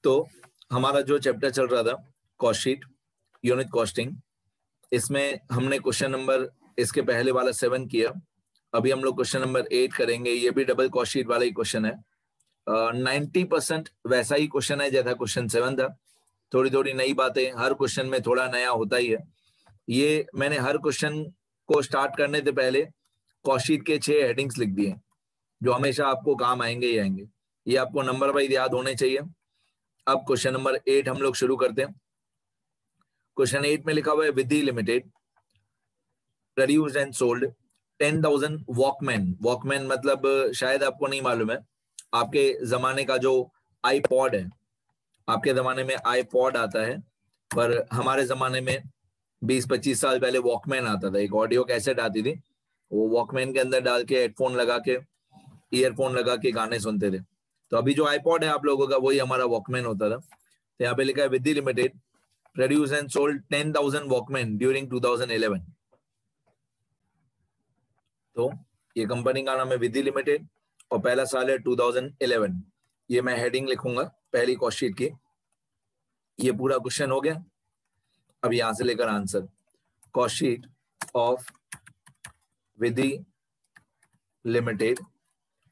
तो हमारा जो चैप्टर चल रहा था कॉस्ट शीट यूनिट कॉस्टिंग, इसमें हमने क्वेश्चन नंबर इसके पहले वाला 7 किया। अभी हम लोग क्वेश्चन नंबर 8 करेंगे। ये भी डबल कॉस्ट शीट वाला ही क्वेश्चन है। 90% वैसा ही क्वेश्चन है जैसा क्वेश्चन 7 था। थोड़ी थोड़ी नई बातें, हर क्वेश्चन में थोड़ा नया होता ही है। ये मैंने हर क्वेश्चन को स्टार्ट करने से पहले कॉस्ट शीट के 6 हेडिंग्स लिख दिए जो हमेशा आपको काम आएंगे ही आएंगे। ये आपको नंबर वाइज याद होने चाहिए। अब क्वेश्चन नंबर 8 हम लोग शुरू करते हैं। क्वेश्चन 8 में लिखा हुआ है Vidhi limited produced and sold 10,000 walkman. Walkman मतलब शायद आपको नहीं मालूम है, आपके जमाने का जो आईपॉड है, आपके जमाने में आईपॉड आता है, पर हमारे जमाने में 20-25 साल पहले वॉकमैन आता था। एक ऑडियो कैसेट आती थी, वो वॉकमैन के अंदर डाल के हेडफोन लगा के, ईयरफोन लगा के गाने सुनते थे। तो अभी जो आईपॉड है आप लोगों का, वही हमारा वॉकमैन होता था। तो यहाँ पे लिखा है Vidhi limited produce and sold 10,000 walkman during 2011। तो ये कंपनी का नाम है विधि लिमिटेड और पहला साल है 2011। ये मैं हेडिंग लिखूंगा पहली कॉस्ट शीट की। ये पूरा क्वेश्चन हो गया। अब यहां से लेकर answer. Cost sheet of Vidhi limited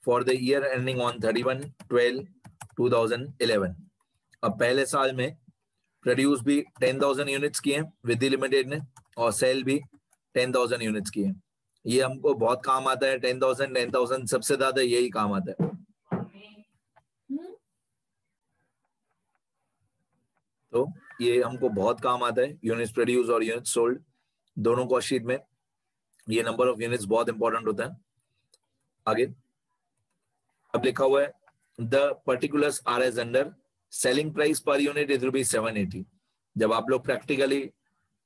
for the year ending on 31/12/2011। अब पहले साल में प्रोड्यूस भी 10,000 यूनिट्स किए विधि लिमिटेड ने और सेल भी 10,000 यूनिट्स किए। ये हमको बहुत काम आता है। 10,000 सबसे ज्यादा यही काम आता है। तो ये हमको बहुत काम आता है, यूनिट्स प्रोड्यूस और यूनिट्स सोल्ड दोनों कॉस्ट शीट में। ये नंबर ऑफ यूनिट्स बहुत इंपॉर्टेंट होता है। आगे अब लिखा हुआ है the particulars are as under selling price per unit is ₹780। जब आप लोग प्रैक्टिकली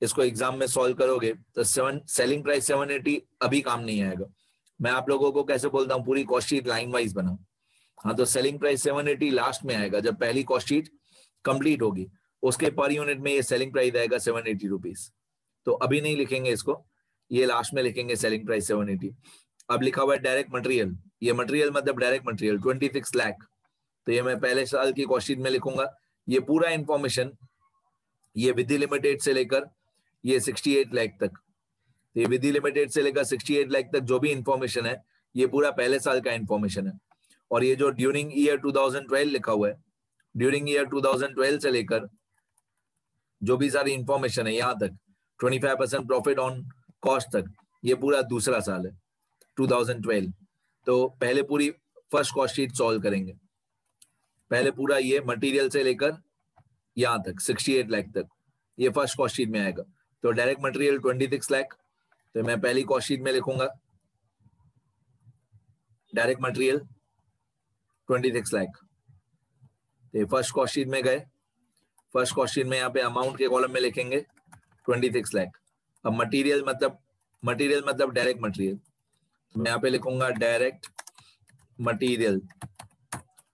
इसको एग्जाम में सॉल्व करोगे तो सेलिंग प्राइस 780 अभी काम नहीं आएगा। मैं आप लोगों को कैसे बोलता हूँ, पूरी कॉस्ट शीट लाइन वाइज बनाओ। हाँ, तो सेलिंग प्राइस 780 लास्ट में आएगा जब पहली कॉस्ट शीट कंप्लीट होगी। उसके पर यूनिट में ये सेलिंग प्राइस आएगा ₹780। तो अभी नहीं लिखेंगे इसको, ये लास्ट में लिखेंगे सेलिंग प्राइस 780। अब लिखा हुआ है डायरेक्ट मटेरियल। ये मटेरियल मतलब डायरेक्ट मटेरियल 26 लाख। तो ये मैं पहले साल की कॉस्ट शीट में लिखूंगा। ये पूरा इंफॉर्मेशन ये विधि लिमिटेड से लेकर ये 68 लाख तक, ये विधि लिमिटेड से लेकर 68 लाख तक जो भी इंफॉर्मेशन है ये पूरा पहले साल का इंफॉर्मेशन है। और ये जो ड्यूरिंग ईयर 2012 लिखा हुआ है, ड्यूरिंग ईयर 2012 से लेकर जो भी सारी इंफॉर्मेशन है यहाँ तक 25% प्रॉफिट ऑन कॉस्ट तक, ये पूरा दूसरा साल है 2012। तो पहले पूरी फर्स्ट कॉस्ट शीट सॉल्व करेंगे। पहले पूरा ये मटेरियल से लेकर यहाँ तक 68 लाख तक ये फर्स्ट कॉस्ट शीट में आएगा। तो डायरेक्ट मटेरियल 26 लाख, तो मैं पहली कॉस्ट शीट में लिखूंगा डायरेक्ट मटेरियल 26 लाख। तो फर्स्ट कॉस्ट शीट में गए, फर्स्ट कॉस्ट शीट में यहाँ पे अमाउंट के कॉलम में लिखेंगे 26 लाख। अब मटेरियल मतलब डायरेक्ट मटेरियल, तो मैं यहाँ पे लिखूंगा डायरेक्ट मटेरियल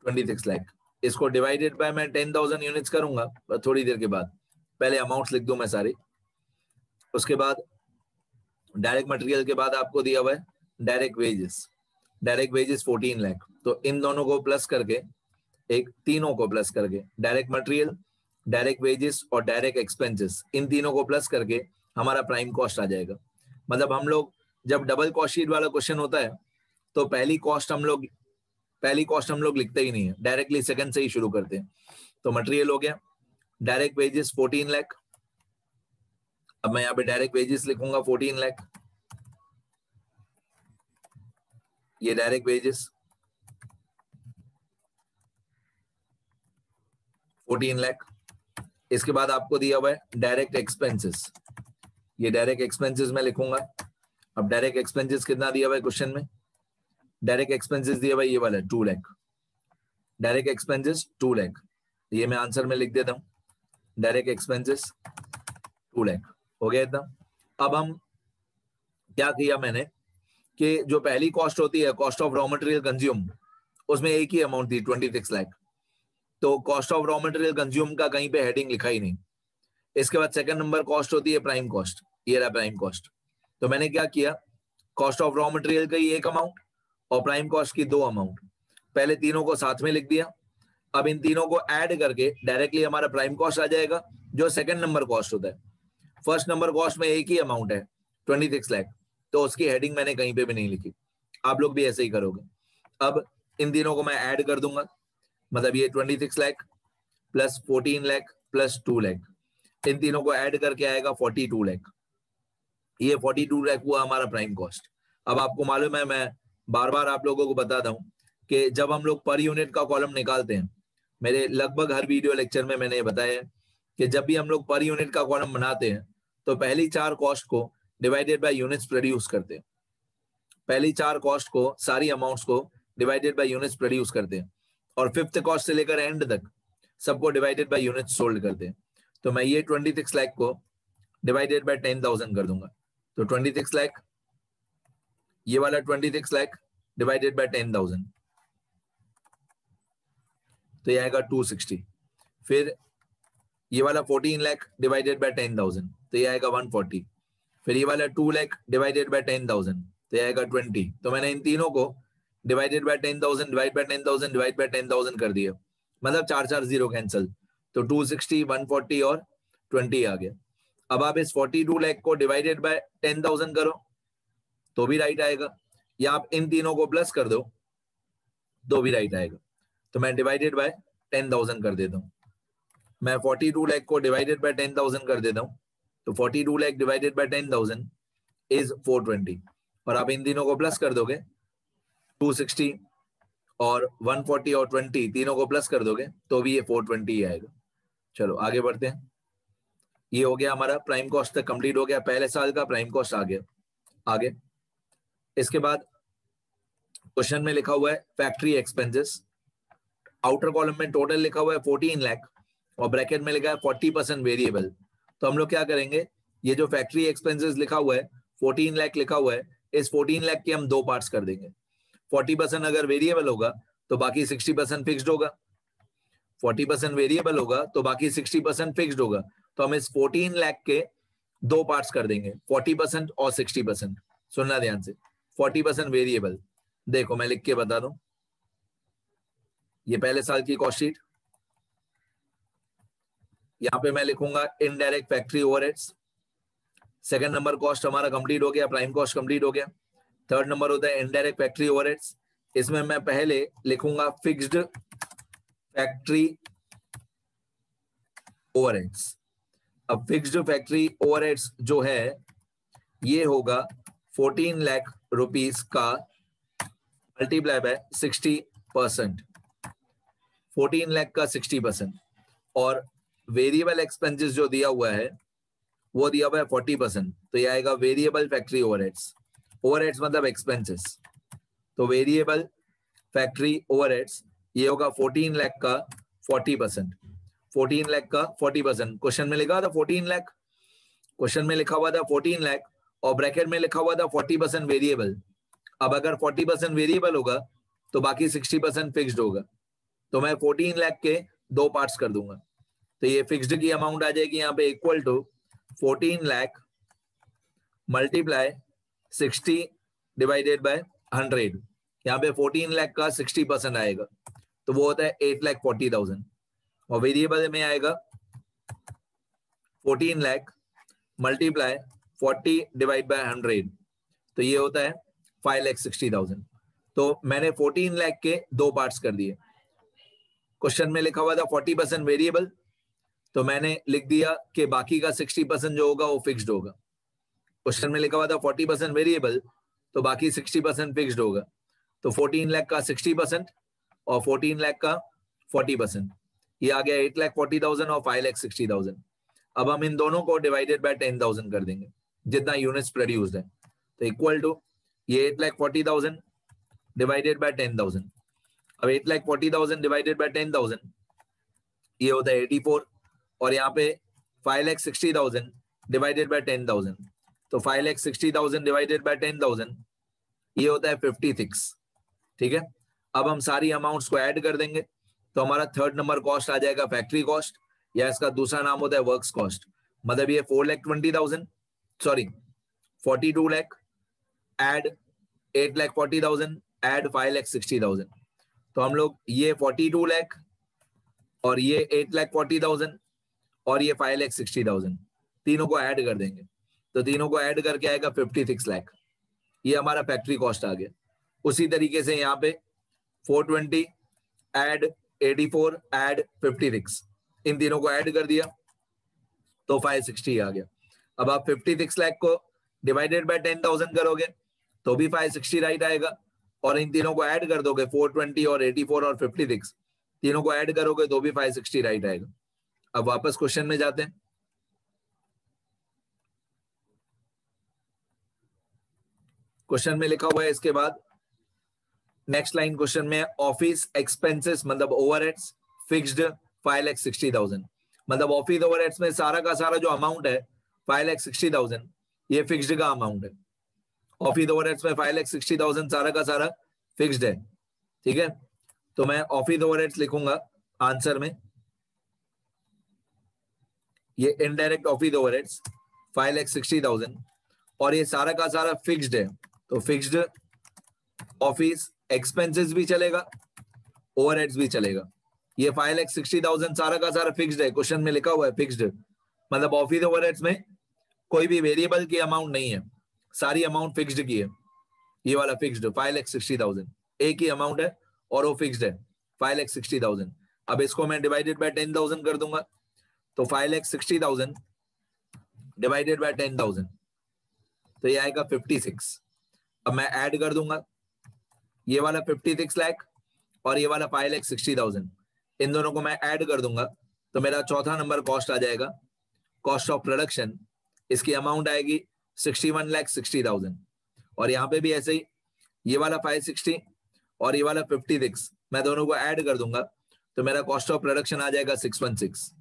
26 लाख। इसको डिवाइडेड बाय मैं 10,000 यूनिट्स करूंगा थोड़ी देर के बाद। पहले अमाउंट्स लिख दूं मैं सारी, उसके बाद डायरेक्ट मटेरियल के बाद आपको दिया हुआ है direct wages. Direct wages 14 lakh. तो इन दोनों को प्लस करके, तीनों को प्लस करके, डायरेक्ट मटेरियल, डायरेक्ट वेजेस और डायरेक्ट एक्सपेंसेस, इन तीनों को प्लस करके हमारा प्राइम कॉस्ट आ जाएगा। मतलब हम लोग जब डबल कॉस्ट शीट वाला क्वेश्चन होता है तो पहली कॉस्ट हम लोग लिखते ही नहीं है, डायरेक्टली सेकंड से ही शुरू करते हैं। तो मटेरियल हो गया, डायरेक्ट वेजेस 14 लाख। अब मैं यहाँ पे डायरेक्ट वेजेस लिखूंगा 14 लाख, ये डायरेक्ट वेजेस 14 लाख। इसके बाद आपको दिया हुआ है डायरेक्ट एक्सपेंसेस, ये डायरेक्ट एक्सपेंसेस में लिखूंगा। अब डायरेक्ट एक्सपेंसेस कितना दिया हुआ है क्वेश्चन में? डायरेक्ट एक्सपेंसेस दिया हुआ है ये वाला 2 लाख। डायरेक्ट एक्सपेंसेस 2 लाख, ये मैं आंसर में लिख देता हूं, डायरेक्ट एक्सपेंसेस 2 लाख। हो गया इतना। अब हम क्या किया मैंने कि जो पहली कॉस्ट होती है cost of raw material consume, उसमें एक ही अमाउंट थी 26 लाख। तो cost of raw material consume का कहीं पे हेडिंग लिखा ही नहीं। इसके बाद सेकंड नंबर कॉस्ट होती है प्राइम कॉस्ट, ये रहा प्राइम कॉस्ट। तो मैंने क्या किया, कॉस्ट ऑफ रॉ मटेरियल का ही एक अमाउंट और प्राइम कॉस्ट की 2 अमाउंट, पहले तीनों को साथ में लिख दिया। अब इन तीनों को ऐड करके डायरेक्टली हमारा प्राइम कॉस्ट आ जाएगा, जो सेकंड नंबर कॉस्ट होता है। फर्स्ट नंबर कॉस्ट में एक ही अमाउंट है 26 लाख, तो उसकी हेडिंग मैंने कहीं पे भी नहीं लिखी, आप लोग भी ऐसे ही करोगे। अब इन तीनों को मैं ऐड कर दूंगा, मतलब ये 26 लाख प्लस 14 लाख प्लस 2 लाख, इन तीनों को ऐड करके आएगा 42 लाख। ये 42 लाख हुआ हमारा प्राइम कॉस्ट। अब आपको मालूम है, मैं बार बार आप लोगों को बताता हूं कि जब हम लोग पर यूनिट का कॉलम निकालते हैं, मेरे लगभग हर वीडियो लेक्चर में मैंने ये बताया है कि जब भी हम लोग पर यूनिट का कॉलम बनाते हैं तो पहली 4 कॉस्ट को डिवाइडेड बाय यूनिट्स प्रोड्यूस करते हैं। पहली 4 कॉस्ट को, सारी अमाउंट्स को डिवाइडेड बाय यूनिट्स प्रोड्यूस करते हैं, और 5th कॉस्ट से लेकर एंड तक सबको डिवाइडेड बाय यूनिट्स सोल्ड करते हैं। तो मैं ये 26 लाख को डिवाइडेड बाय 10,000 कर दूंगा, तो 26 लाख, ये वाला 26 लाख डिवाइडेड बाय 10,000, तो ये आएगा 260। फिर ये वाला 14 लाख डिवाइडेड बाय 10,000, तो ये आएगा 140। फिर ये वाला 2 लाख डिवाइडेड बाय 10,000, तो ये आएगा 20। तो मैंने इन तीनों को divided by 10,000 divide by 10,000 divide by 10,000 कर दिया, मतलब 4 0 कैंसिल, तो 260, 140 और 20 आ गया। अब आप इस 42 लाख को डिवाइडेड बाय 10,000 करो तो भी राइट आएगा, या आप इन तीनों को प्लस कर दो तो भी राइट आएगा। तो मैं डिवाइडेड बाय 10,000 कर देता हूँ, मैं 42 लाख को डिवाइडेड बाय 10,000 कर देता हूँ, तो 42 लाख डिवाइडेड बाय 10,000 इज 420, और आप इन तीनों को प्लस कर दोगे, 260 और 140 और 20 तीनों को प्लस कर दोगे तो भी ये 420 ही आएगा। चलो आगे बढ़ते हैं। ये हो गया हमारा प्राइम कॉस्ट तक कंप्लीट हो गया, पहले साल का प्राइम कॉस्ट आ गया। आगे इसके बाद क्वेश्चन में लिखा हुआ है फैक्ट्री एक्सपेंसेस, आउटर कॉलम में टोटल लिखा हुआ है 14 लाख और ब्रैकेट में लिखा है 40% वेरिएबल। तो हम लोग क्या करेंगे, ये जो फैक्ट्री एक्सपेंसेस लिखा हुआ है 14 लाख लिखा हुआ है, इस 14 लाख के हम 2 पार्ट्स कर देंगे। 40% अगर वेरिएबल होगा तो बाकी 60% फिक्स्ड होगा, 40% वेरिएबल होगा तो बाकी 60% फिक्स्ड होगा। तो हम इस 14 लाख के 2 पार्ट्स कर देंगे, 40% और 60%। सुनना ध्यान से, 40% वेरिएबल, देखो मैं लिख के बता दूं, ये पहले साल की कॉस्ट शीट, यहां पे मैं लिखूंगा indirect factory overheads. Second number cost हमारा कंप्लीट हो गया, प्राइम कॉस्ट कंप्लीट हो गया। थर्ड नंबर होता है इनडायरेक्ट फैक्ट्री ओवरहेड्स, इसमें मैं पहले लिखूंगा फिक्स्ड फैक्ट्री ओवरहेड्स। अब फिक्स्ड फैक्ट्री ओवरहेड्स जो है ये होगा 14 लाख रुपीस का मल्टीप्लाई बाय 60%, 14 लाख का 60%, और वेरिएबल एक्सपेंसेस जो दिया हुआ है वो दिया हुआ है 40%, तो ये आएगा वेरिएबल फैक्ट्री ओवरहेड्स। ओवरहेड्स मतलब एक्सपेंसेस, तो वेरिएबल फैक्ट्री ओवरहेड्स ये होगा 14 लाख का 40%, 14 लाख का 40%। क्वेश्चन में लिखा था 14 लाख, क्वेश्चन में लिखा हुआ था 14 लाख और ब्रैकेट में लिखा हुआ था 40% वेरिएबल। अब अगर 40% वेरिएबल होगा तो बाकी 60% फिक्स्ड होगा, तो मैं 14 लाख के 2 पार्ट्स कर दूंगा। तो ये फिक्स्ड की अमाउंट आ जाएगी यहाँ पे equal to 14 lakh multiply 60 divided by 100। यहाँ पे 14 लाख का 60% आएगा तो वो होता है 8,40,000, और वेरिएबल में आएगा 14 लाख मल्टीप्लाई 40 डिवाइड बाय 100, तो ये होता है 5,60,000। तो मैंने 14 लाख के 2 पार्ट्स कर दिए। क्वेश्चन में लिखा हुआ था 40% वेरिएबल, तो मैंने लिख दिया कि बाकी का 60% जो होगा वो फिक्स्ड होगा। क्वेश्चन में लिखा हुआ था 40% वेरिएबल तो बाकी 60% फिक्स्ड होगा, तो 14 लाख का 60% और 14 लाख का 40%, ये आ गया 8,40,000 और 5,60,000। अब हम इन दोनों को डिवाइडेड बाय 10,000 कर देंगे, जितना यूनिट्स प्रोड्यूस्ड है, तो इक्वल टू ये 8,40,000 डिवाइडेड बाय 10,000। अब 8,40,000 डिवाइडेड बाय 10,000 ये होता है 84, और यहाँ पे 5,60,000 डिवाइडेड बाय 10,000, तो 5,60,000 डिवाइडेड बाय 10,000 ये होता है 56। ठीक है, अब हम सारी अमाउंट्स को ऐड कर देंगे तो हमारा थर्ड नंबर कॉस्ट आ जाएगा फैक्ट्री कॉस्ट, या इसका दूसरा नाम होता है वर्क्स कॉस्ट। मतलब ये 4,20,000 सॉरी 42 लाख ऐड 8,40,000 ऐड 5,60,000, तो हम लोग ये 42 लाख और ये 8,40,000 और ये 5,60,000, तीनों को ऐड कर देंगे तो तीनों को ऐड करके आएगा 56 लाख। ये हमारा फैक्ट्री कॉस्ट आ गया। उसी तरीके से यहाँ पे 420 ऐड 84 ऐड 56, इन तीनों को ऐड कर दिया तो 560 आ गया। अब आप 56 लाख को डिवाइडेड बाय 10,000 करोगे तो भी 560 राइट आएगा, और इन तीनों को ऐड कर दोगे 420 और 84 और 56, तीनों को ऐड करोगे तो भी 560 राइट आएगा। अब वापस क्वेश्चन में जाते हैं। क्वेश्चन में लिखा हुआ है इसके बाद नेक्स्ट लाइन क्वेश्चन में ऑफिस एक्सपेंसेस मतलब ओवरहेड्स फिक्स्ड 5,60,000, मतलब ऑफिस ओवरहेड्स में सारा का सारा जो अमाउंट है 5,60,000 ये फिक्स्ड का अमाउंट है। ऑफिस ओवरहेड्स में 5,60,000 सारा का सारा फिक्स्ड है, ठीक है। तो मैं ऑफिस ओवरहेड्स लिखूंगा आंसर में, ये इनडायरेक्ट ऑफिस ओवरहेड्स 5,60,000 और ये सारा का सारा फिक्स्ड है, तो फिक्स्ड ऑफिस एक्सपेंसेस भी चलेगा ओवरहेड्स भी चलेगा। ये 5,60,000 सारा का सारा फिक्स्ड है, क्वेश्चन में लिखा हुआ है फिक्स्ड, मतलब ऑफिस ओवरहेड्स में कोई भी वेरिएबल की अमाउंट नहीं है, सारी अमाउंट फिक्स्ड की है। ये वाला फिक्स्ड 5,60,000 एक ही अमाउंट है और वो फिक्स्ड है 5,60,000। अब इसको मैं डिवाइडेड बाय 10,000 कर दूंगा तो 5,60,000 डिवाइडेड बाय 10,000 तो ये आएगा 56। अब मैं ऐड कर दूंगा ये वाला 56 लाख और ये वाला 5,60,000, इन दोनों को मैं ऐड कर दूंगा तो मेरा चौथा नंबर कॉस्ट आ जाएगा, कॉस्ट ऑफ प्रोडक्शन। इसकी अमाउंट आएगी 61,60,000 और यहाँ पे भी ऐसे ही ये वाला 560 और ये वाला 56 मैं दोनों को ऐड कर दूंगा तो मेरा कॉस्ट ऑफ प्रोडक्शन आ जाएगा 616।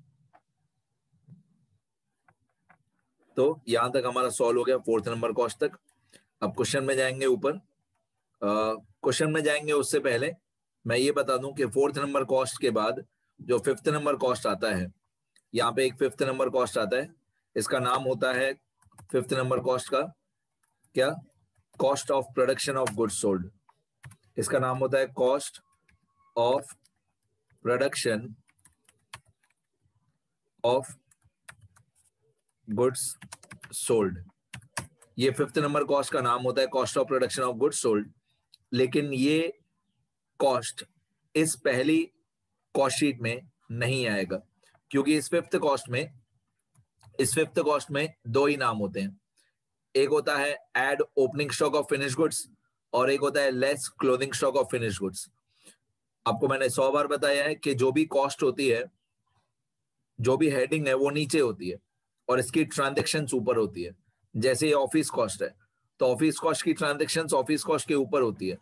तो यहां तक हमारा सॉल्व हो गया फोर्थ नंबर कॉस्ट तक। अब क्वेश्चन में जाएंगे ऊपर, क्वेश्चन में जाएंगे उससे पहले मैं ये बता दूं कि फोर्थ नंबर कॉस्ट के बाद जो फिफ्थ नंबर कॉस्ट आता है, यहाँ पे एक फिफ्थ नंबर कॉस्ट आता है, इसका नाम होता है फिफ्थ नंबर कॉस्ट का क्या, cost of production of goods sold. इसका नाम होता है cost of production of goods sold. ये फिफ्थ नंबर कॉस्ट का नाम होता है cost of production of goods sold. लेकिन ये कॉस्ट इस पहली कॉस्ट शीट में नहीं आएगा, क्योंकि इस फिफ्थ कॉस्ट में दो ही नाम होते हैं, एक होता है add opening stock of finish goods और एक होता है less closing stock of finish goods. आपको मैंने 100 बार बताया है कि जो भी कॉस्ट होती है, जो भी हेडिंग है वो नीचे होती है और इसकी ट्रांजैक्शन ऊपर होती है। जैसे ये ऑफिस कॉस्ट है तो ऑफिस कॉस्ट की ट्रांजैक्शन ऑफिस कॉस्ट के ऊपर होती है।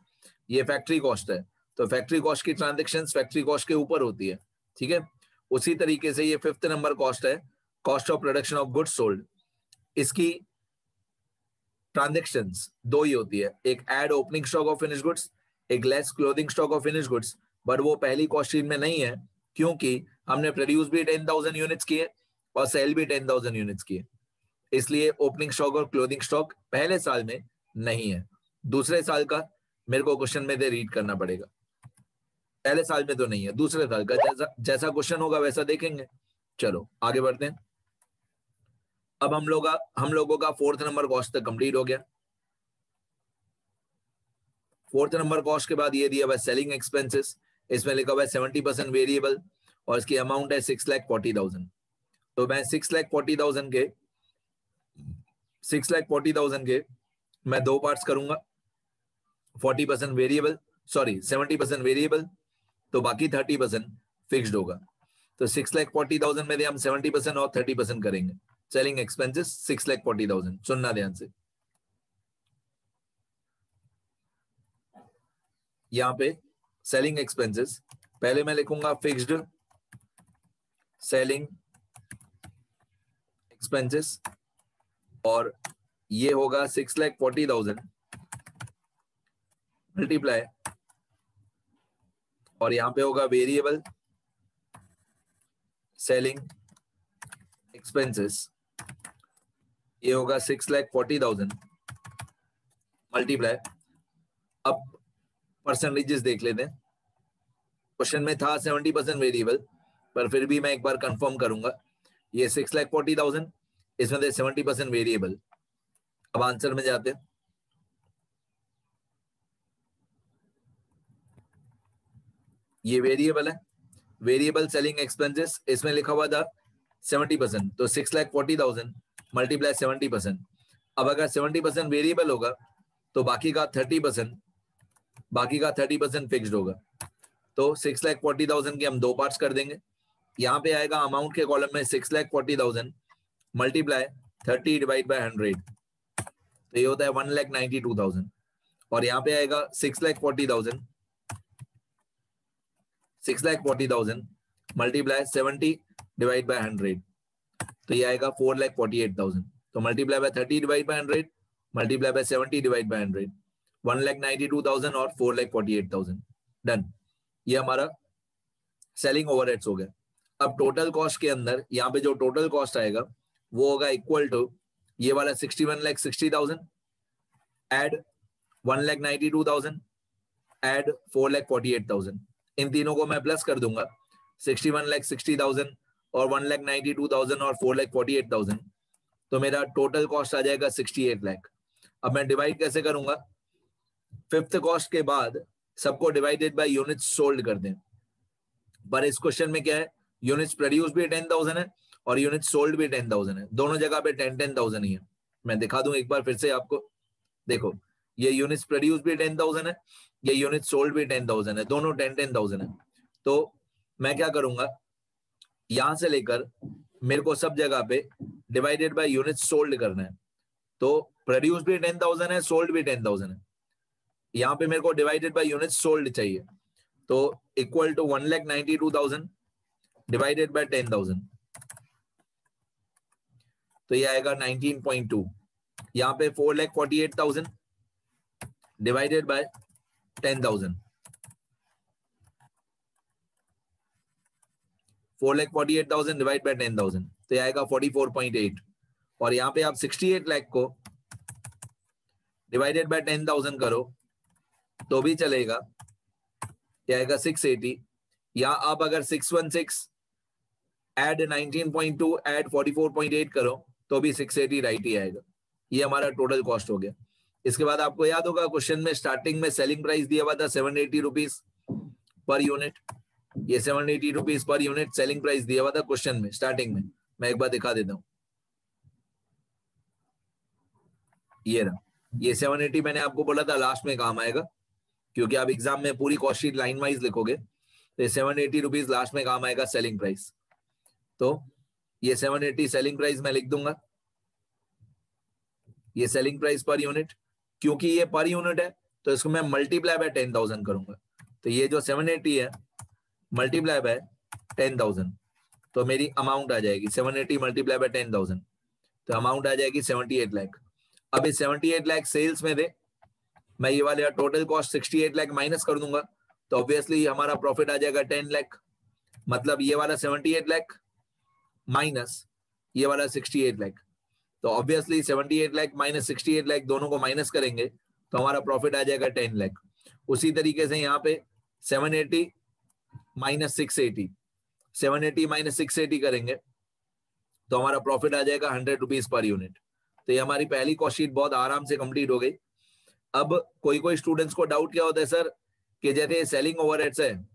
ये फैक्ट्री कॉस्ट है तो फैक्ट्री कॉस्ट की ट्रांजैक्शन फैक्ट्री कॉस्ट के ऊपर होती है, ठीक है। उसी तरीके से ये फिफ्थ नंबर कॉस्ट है cost of production of goods sold. इसकी ट्रांजैक्शंस दो ही होती है, एक add opening stock of finish goods, एक less closing stock of finish goods, but वो पहली कॉस्ट शीट में नहीं है क्योंकि हमने प्रोड्यूस भी 10,000 यूनिट्स किए और सेल भी 10,000 यूनिट्स किए, इसलिए ओपनिंग स्टॉक और क्लोजिंग स्टॉक पहले साल में नहीं है। दूसरे साल का मेरे को क्वेश्चन में रीड करना पड़ेगा, पहले साल में तो नहीं है, दूसरे साल का जैसा क्वेश्चन होगा वैसा देखेंगे। चलो आगे बढ़ते हैं। अब हम लोगों का फोर्थ नंबर कॉस्ट तक कंप्लीट हो गया। फोर्थ नंबर कॉस्ट के बाद ये दिया हुआ सेलिंग एक्सपेंसेस, इसमें लिखा हुआ है 70% वेरिएबल और इसकी अमाउंट है 6,40,000। तो मैं 6,40,000 के मैं दो पार्ट्स करूंगा, 40% वेरिएबल 70% वेरिएबल, तो बाकी 30% फिक्स्ड होगा। तो 6,40,000 में हम 70% और 30% करेंगे। सेलिंग एक्सपेंसेस 6,40,000, सुनना ध्यान से। यहाँ पे सेलिंग एक्सपेंसेस पहले मैं लिखूंगा फिक्स्ड सेलिंग एक्सपेंसेस और ये होगा 6,40,000 मल्टीप्लाई और यहां पे होगा वेरिएबल सेलिंग एक्सपेंसेस, ये होगा 6,40,000 मल्टीप्लाई। अब परसेंटेजेस देख लेते हैं। क्वेश्चन में था 70% वेरिएबल पर फिर भी मैं एक बार कंफर्म करूंगा। ये 6,40,000, इसमें से 70% वेरिएबल। अब आंसर में जाते हैं। ये वेरिएबल है, वेरिएबल सेलिंग एक्सपेंसेस, इसमें लिखा हुआ था 70%, तो 6,40,000 मल्टीप्लाई 70%। अब अगर 70% वेरिएबल होगा तो बाकी का 30% फिक्स्ड होगा। तो 6,40,000 के हम दो पार्ट्स कर देंगे। यहाँ पे आएगा अमाउंट के कॉलम में 6,40,000 मल्टीप्लाई 30 डिवाइड बाय 100, तो ये होता है 1,92,000। और यहाँ पे आएगा 6,40,000 मल्टीप्लाई 70 डिवाइड बाय 100, तो ये आएगा 4,48,000। तो multiply by 30 divide by 100 multiply by 70 divide by 100, 1,92,000 और 4,48,000। डन। ये हमारा सेलिंग ओवरहेड्स हो गया। अब टोटल कॉस्ट के अंदर यहाँ पे जो टोटल कॉस्ट आएगा वो होगा इक्वल टू ये वाला 61,60,000 एड 1,92,000 एड 4,48,000। इन तीनों को मैं प्लस कर दूंगा, 61,60,000 और 1,92,000 और 4,48,000, तो मेरा टोटल कॉस्ट आ जाएगा 68 लाख। अब मैं डिवाइड कैसे करूंगा, फिफ्थ कॉस्ट के बाद सबको डिवाइडेड बाय यूनिट्स सोल्ड कर दें। पर इस क्वेश्चन में क्या है, यूनिट्स प्रोड्यूस भी 10,000 है और यूनिट सोल्ड भी 10,000 है, दोनों जगह पे 10,000 ही है। मैं दिखा दूं एक बार फिर से आपको, देखो ये यूनिट्स प्रोड्यूस भी 10,000 है, ये यूनिट सोल्ड भी 10,000 है, दोनों 10,000 है। तो मैं क्या करूंगा, यहां से लेकर मेरे को सब जगह पे डिवाइडेड बाय यूनिट सोल्ड करना है। तो प्रोड्यूस भी 10,000 है, सोल्ड भी 10,000 है, यहाँ पे मेरे को डिवाइडेड बाय यूनिट सोल्ड चाहिए। तो इक्वल टू 1,92,000 डिवाइडेड बाय 10,000, तो ये आएगा 19.2। यहाँ पे 4,48,000 डिवाइडेड बाय 10,000, 4,48,000 डिवाइड बाय 10,000, तो ये आएगा 44.8। और यहाँ पे आप 68 लाख को डिवाइडेड बाय 10,000 करो तो भी चलेगा, ये आएगा 680। या आप अगर 616 एड 19.2 एड 44.8 करो तो भी 680 राइट ही आएगा। ये हमारा टोटल कॉस्ट हो गया। इसके बाद आपको याद होगा क्वेश्चन में स्टार्टिंग में सेलिंग प्राइस दिया हुआ था 780 रुपीज पर यूनिट, ये 780 rupees per unit selling price दिया हुआ था क्वेश्चन में स्टार्टिंग में। मैं एक बार दिखा देता हूं, ये रहा, ये 780 मैंने आपको बोला था लास्ट में काम आएगा, क्योंकि आप एग्जाम में पूरी कॉस्ट शीट लाइन वाइज लिखोगे तो 780 रुपीज लास्ट में काम आएगा सेलिंग प्राइस। तो ये 780 सेलिंग प्राइस मैं लिख दूंगा, ये सेलिंग प्राइस पर यूनिट, क्योंकि ये पर यूनिट है तो इसको मैं मल्टीप्लाई बाय 10,000 करूंगा। तो ये जो 780 है मल्टीप्लाई बाय 10,000, तो मेरी अमाउंट आ जाएगी 780 मल्टीप्लाई बाय 10,000, तो अमाउंट आ जाएगी 78 लाख। अब इस 78 लाख सेल्स में दे मैं ये वाले टोटल कॉस्ट 68 लाख माइनस कर दूंगा, तो ऑब्वियसली हमारा प्रॉफिट आ जाएगा 10 लाख। मतलब ये वाला 78 लाख माइनस ये वाला 68 लाख, तो ऑब्वियसली 78 लाख माइनस 68 लाख दोनों को माइनस करेंगे तो हमारा प्रॉफिट आ जाएगा 10 लाख। उसी तरीके से यहाँ पे 780 माइनस 680, 780 माइनस 680 करेंगे तो हमारा प्रॉफिट आ जाएगा 100 रुपीज पर यूनिट। तो ये हमारी पहली कॉस्ट शीट बहुत आराम से कंप्लीट हो गई। अब कोई स्टूडेंट्स को डाउट क्या होता है सर, कि जैसे सेलिंग ओवरहेड्स है,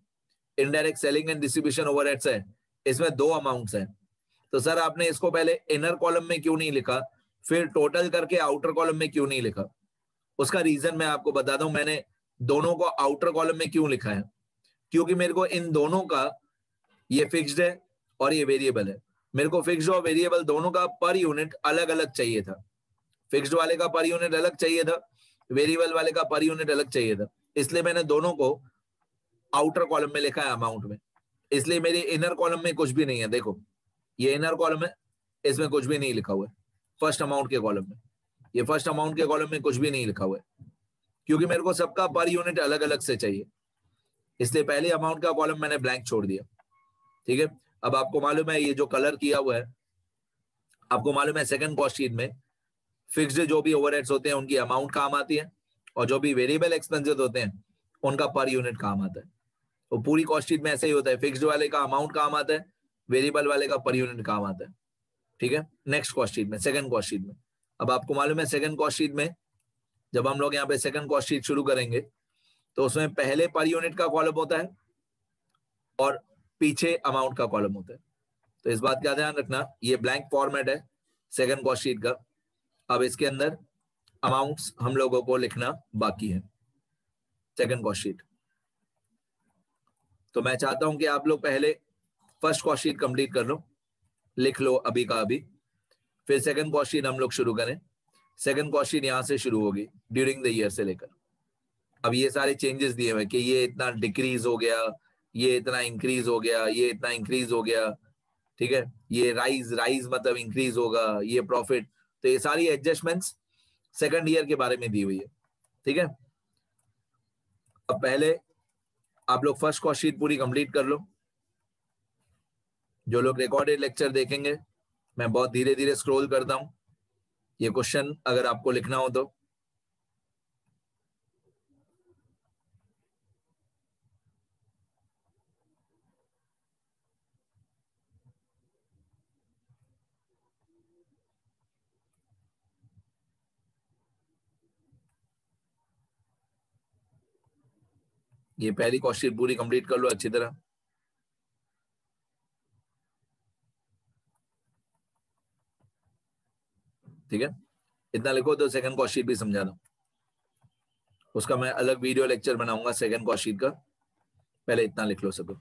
indirect selling and distribution overheads है, इसमें दो अमाउंट्स हैं, तो सर आपने इसको पहले इनर कॉलम में क्यों नहीं लिखा, फिर टोटल करके आउटर कॉलम में क्यों नहीं लिखा? उसका रीजन मैं आपको बताता हूं, मैंने दोनों को आउटर कॉलम में क्यों लिखा है, क्योंकि मेरे को इन दोनों का, ये फिक्स्ड है और ये वेरिएबल है, मेरे को फिक्स्ड और वेरिएबल दोनों का पर यूनिट अलग अलग चाहिए था। फिक्स्ड वाले का पर यूनिट अलग चाहिए था, वेरिएबल वाले का पर यूनिट अलग चाहिए था, इसलिए मैंने दोनों को आउटर कॉलम में लिखा है अमाउंट में। इसलिए मेरे इनर कॉलम में कुछ भी नहीं है, देखो ये इनर कॉलम है, इसमें कुछ भी नहीं लिखा हुआ है। फर्स्ट अमाउंट के कॉलम में, ये फर्स्ट अमाउंट के कॉलम में कुछ भी नहीं लिखा हुआ है, क्योंकि मेरे को सबका पर यूनिट अलग अलग से चाहिए, इसलिए पहले अमाउंट का कॉलम मैंने ब्लैंक छोड़ दिया। ठीक है, अब आपको मालूम है ये जो कलर किया हुआ है, आपको मालूम है सेकंड कॉस्ट शीट में फिक्स्ड जो भी ओवरहेड्स होते हैं उनकी अमाउंट काम आती है, और जो भी वेरिएबल एक्सपेंसेस होते हैं उनका पर यूनिट काम आता है। तो पूरी कॉस्ट शीट में ऐसे ही होता है, फिक्स्ड वाले का अमाउंट काम आता है, वेरिएबल वाले का पर यूनिट काम आता है। ठीक है, नेक्स्ट कॉस्ट शीट में, सेकंड कॉस्ट शीट में, अब आपको मालूम है सेकंड कॉस्ट शीट में जब हम लोग यहाँ पे सेकंड कॉस्ट शीट शुरू करेंगे तो उसमें पहले पर यूनिट का कॉलम होता है और पीछे अमाउंट का कॉलम होता है। तो इस बात का ध्यान रखना, ये ब्लैंक फॉर्मेट है सेकंड कॉस्ट शीट का। अब इसके अंदर अमाउंट्स हम लोगों को लिखना बाकी है सेकंड कॉस्ट शीट। तो मैं चाहता हूं कि आप लोग पहले फर्स्ट कॉस्ट शीट कंप्लीट कर लो, लिख लो अभी का अभी, फिर सेकंड कॉस्ट शीट हम लोग शुरू करें। सेकंड कॉस्ट शीट यहां से शुरू होगी ड्यूरिंग द ईयर से लेकर। अब ये सारे चेंजेस दिए हुए कि ये इतना डिक्रीज हो गया, ये इतना इंक्रीज हो गया, ये इतना इंक्रीज हो गया, ठीक है, ये राइज मतलब इंक्रीज होगा, ये प्रॉफिट, तो ये सारी एडजस्टमेंट्स सेकंड ईयर के बारे में दी हुई है। ठीक है, अब पहले आप लोग फर्स्ट कॉस्ट शीट पूरी कंप्लीट कर लो। जो लोग रिकॉर्डेड लेक्चर देखेंगे, मैं बहुत धीरे धीरे स्क्रॉल करता हूं, ये क्वेश्चन अगर आपको लिखना हो तो। ये पहली कॉस्ट शीट पूरी कंप्लीट कर लो अच्छी तरह। ठीक है, इतना लिखो तो सेकंड कॉस्ट शीट भी समझा दो, उसका मैं अलग वीडियो लेक्चर बनाऊंगा सेकंड कॉस्ट शीट का, पहले इतना लिख लो सब।